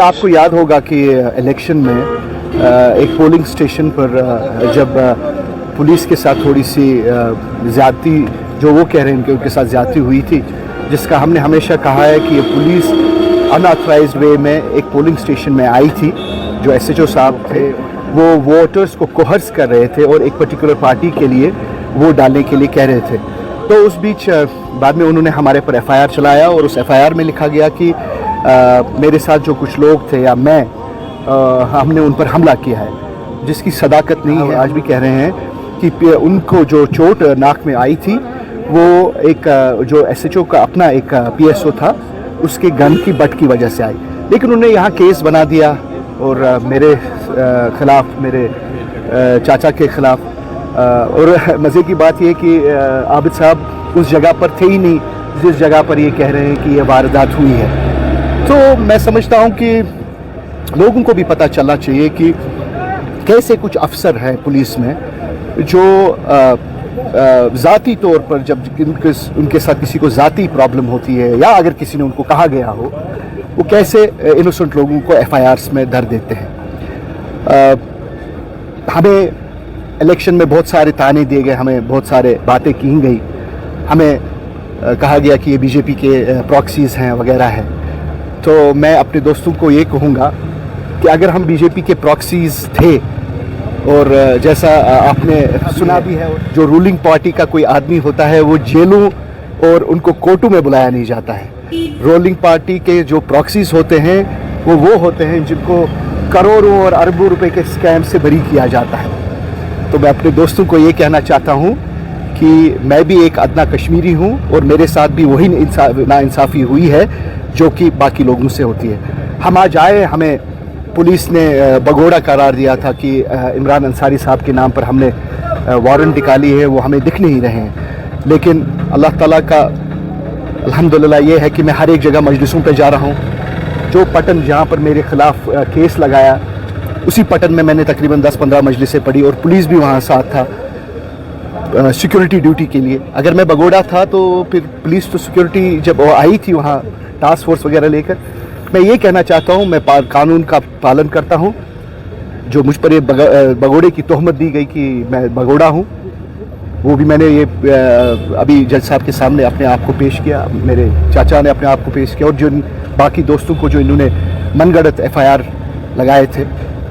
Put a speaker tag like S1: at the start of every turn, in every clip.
S1: आपको याद होगा कि इलेक्शन में एक पोलिंग स्टेशन पर जब पुलिस के साथ थोड़ी सी ज़्यादती, जो वो कह रहे हैं कि उनके साथ ज़्यादती हुई थी, जिसका हमने हमेशा कहा है कि ये पुलिस अनऑथराइज्ड वे में एक पोलिंग स्टेशन में आई थी। जो एसएचओ साहब थे वो वोटर्स को कोहर्स कर रहे थे और एक पर्टिकुलर पार्टी के लिए वोट डालने के लिए कह रहे थे। तो उस बीच बाद में उन्होंने हमारे पर एफआईआर चलाया और उस एफआईआर में लिखा गया कि मेरे साथ जो कुछ लोग थे या मैं हमने उन पर हमला किया है, जिसकी सदाकत नहीं है। आज भी कह रहे हैं कि उनको जो चोट नाक में आई थी वो एक जो एसएचओ का अपना एक पीएसओ था उसके गन की बट की वजह से आई, लेकिन उन्होंने यहाँ केस बना दिया और मेरे ख़िलाफ़, मेरे चाचा के ख़िलाफ़। और मज़े की बात ये कि आबिद साहब उस जगह पर थे ही नहीं जिस जगह पर ये कह रहे हैं कि ये वारदात हुई है। तो मैं समझता हूँ कि लोगों को भी पता चलना चाहिए कि कैसे कुछ अफसर हैं पुलिस में जो ज़ाती तौर पर जब उनके साथ किसी को ज़ाती प्रॉब्लम होती है या अगर किसी ने उनको कहा गया हो, वो कैसे इनोसेंट लोगों को एफआईआर्स में धर देते हैं। हमें इलेक्शन में बहुत सारे ताने दिए गए, हमें बहुत सारे बातें की गई, हमें कहा गया कि ये बीजेपी के प्रॉक्सीज़ हैं वगैरह है। तो मैं अपने दोस्तों को ये कहूँगा कि अगर हम बीजेपी के प्रॉक्सीज़ थे और जैसा आपने सुना भी है, जो रूलिंग पार्टी का कोई आदमी होता है वो जेलों और उनको कोर्टों में बुलाया नहीं जाता है। रूलिंग पार्टी के जो प्रॉक्सीज़ होते हैं वो होते हैं जिनको करोड़ों और अरबों रुपए के स्कैम से बरी किया जाता है। तो मैं अपने दोस्तों को ये कहना चाहता हूँ कि मैं भी एक अदना कश्मीरी हूँ और मेरे साथ भी वही नाइंसाफ़ी हुई है जो कि बाकी लोगों से होती है। हम आज आए, हमें पुलिस ने भगोड़ा करार दिया था कि इमरान अंसारी साहब के नाम पर हमने वारंट निकाली है, वो हमें दिख नहीं रहे हैं। लेकिन अल्लाह ताला का अल्हम्दुलिल्लाह ये है कि मैं हर एक जगह मजलिसों पे जा रहा हूँ। जो पटन जहाँ पर मेरे ख़िलाफ़ केस लगाया, उसी पटन में मैंने तकरीबन 10-15 मजलिसें पढ़ी और पुलिस भी वहाँ साथ था सिक्योरिटी ड्यूटी के लिए। अगर मैं भगोड़ा था तो फिर पुलिस तो सिक्योरिटी जब आई थी वहाँ टास्क फोर्स वगैरह लेकर। मैं ये कहना चाहता हूँ, मैं कानून का पालन करता हूँ। जो मुझ पर ये भगोड़े की तोहमत दी गई कि मैं भगोड़ा हूँ, वो भी मैंने ये अभी जज साहब के सामने अपने आप को पेश किया, मेरे चाचा ने अपने आप को पेश किया और जो बाकी दोस्तों को जो इन्होंने मनगढ़ंत एफआईआर लगाए थे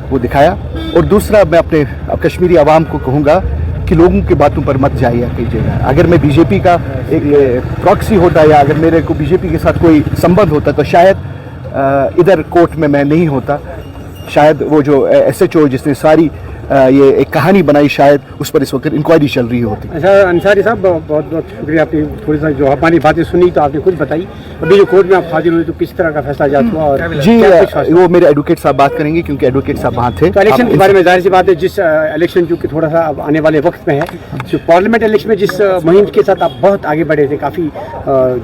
S1: वो दिखाया। और दूसरा, मैं अपने कश्मीरी आवाम को कहूँगा कि लोगों की बातों पर मत जाइए कीजिएगा। अगर मैं बीजेपी का एक प्रॉक्सी होता या अगर मेरे को बीजेपी के साथ कोई संबंध होता तो शायद इधर कोर्ट में मैं नहीं होता। शायद वो जो एसएचओ जिसने सारी ये एक कहानी बनाई, शायद उस पर इस वक्त इंक्वायरी चल रही होती।
S2: अच्छा अंसारी साहब, बहुत बहुत शुक्रिया, आपकी थोड़ी सा जो हमारी बातें सुनी तो आपने खुद बताई। अभी जो कोर्ट में आप हाजिर हुए तो किस तरह का फैसला जात हुआ? और
S1: जी, वो मेरे एडवोकेट साहब बात करेंगे क्योंकि एडवोकेट साहब वहाँ थे।
S2: तो इलेक्शन के बारे में जाहिर सी बात है, जिस इलेक्शन जो कि थोड़ा सा अब आने वाले वक्त में है, जो पार्लियामेंट इलेक्शन में जिस मुहिम के साथ आप बहुत आगे बढ़े थे, काफ़ी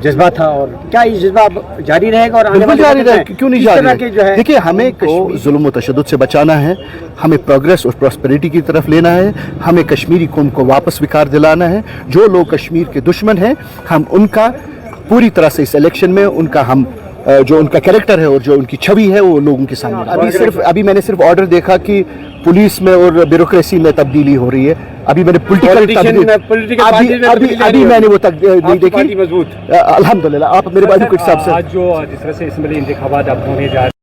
S2: जज्बा था, और क्या ये जज्बा जारी रहेगा? और आने वाले
S1: जारी रहेगा, क्यों नहीं जारी रहेगा? देखिए, हमें जुल्म व तशद्दुद से बचाना है, हमें प्रोग्रेस और प्रॉस्पेरिटी की तरफ लेना है, हमें कश्मीरी कौम को वापस विकार दिलाना है। जो लोग कश्मीर के दुश्मन हैं, हम उनका पूरी तरह से इस इलेक्शन में उनका हम जो उनका कैरेक्टर है और जो उनकी छवि है वो लोगों के सामने। अभी मैंने सिर्फ ऑर्डर देखा कि पुलिस में और ब्यूरोक्रेसी में तब्दीली हो रही है। अभी मैंने अभी मैंने वो तक नहीं देखी। अल्हम्दुलिल्लाह। आप मेरे बाजू के हिसाब से
S2: जो जिस तरह से इसमें इंतखाबात अब होने जा